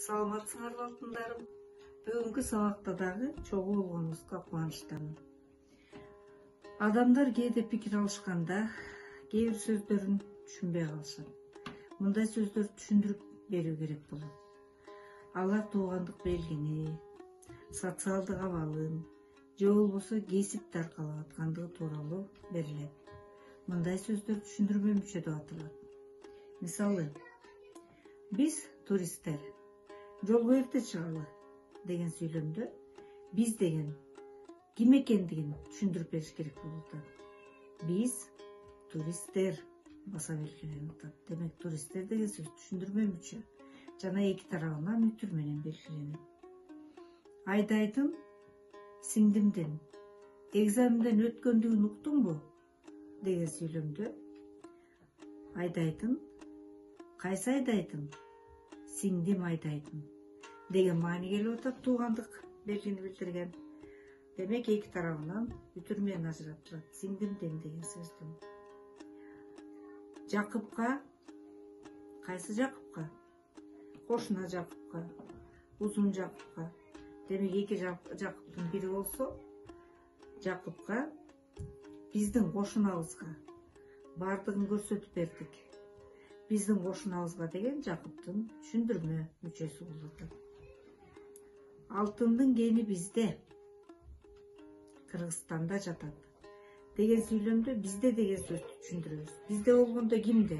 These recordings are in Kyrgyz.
Саламатсыңарбы алтындарым? Бүгүнкү сабакта дагы чогуу болгонубузга кубанычтамын. Адамдар кээде пикир алышканда кээ бир сөздөрүн түшүнбөй калышат. Мындай сөздөрдү түшүндүрүп берүү керек болот. Алар туугандык белгини, социалдык абалын же болбосо кесипти аркалап аткандыгы тууралуу берилет. Мындай сөздөр түшүндүрмөмүчө деп аталат. Мисалы, биз туристтер жолго эрте чыгалы деген сүйлөмдө биз деген ким экендигин түшүндүрүп бериш керек болуп атат. Биз туристтер баса белгиленип атат. Демек, туристтер деген сөз түшүндүрмөмүчө жана эки тарабынан үтүр менен белгиленет. Айдайдын сиңдимдин экзаменден өткөндүгүн уктуңбу деген сүйлөмдө айдайдын, кайсы айдайдын, сиңдим айдайдын деген маани келип атат, туугандык белгини билдирген. Демек, эки тарабынан үтүр менен ажыратылат сиңдимдин деген сөздүн. Жакыпка, кайсы Жакыпка? Кошуна Жакыпка, Узун Жакыпка. Демек, эки Жакыптын бири болсо, Жакыпка биздин кошунабызга бардыгын көрсөтүп бердик. Биздин кошунабызга деген Жакыптын түшүндүрмө мүчөсү болуп атат. Алтындын кени бизде, Кыргызстанда жатат деген сүйлөмдө бизде деген сөздү түшүндүрөбүз. Бизде болгондо кимде?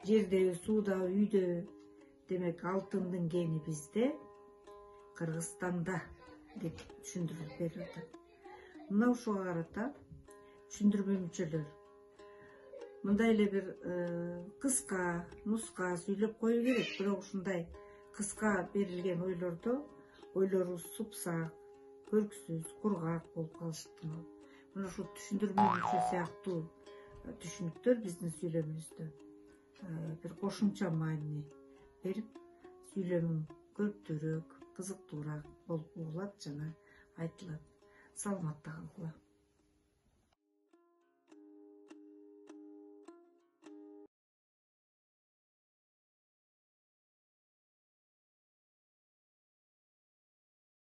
Жердеби, суудабы, үйдөбү? Демек, алтындын кени бизде, Кыргызстанда деп түшүндүрүп берип атат. Мына ушуга карата түшүндүрмө мүчөлөр мындай эле бир кыска, нуска сүйлөп коюу керек. Бирок ушундай кыска берилген ойлорубуз супсак, көрксүз, кургак болуп калышы ыктымал. Мына ушул түшүндүрмө мүчө сыяктуу түшүнүктөр биздин сүйлөмүбүздө бир кошумча маани берип, сүйлөмүң көрктүүрөөк, кызыктуураак болуп угулат жана айтылат. Саламатта калгыла.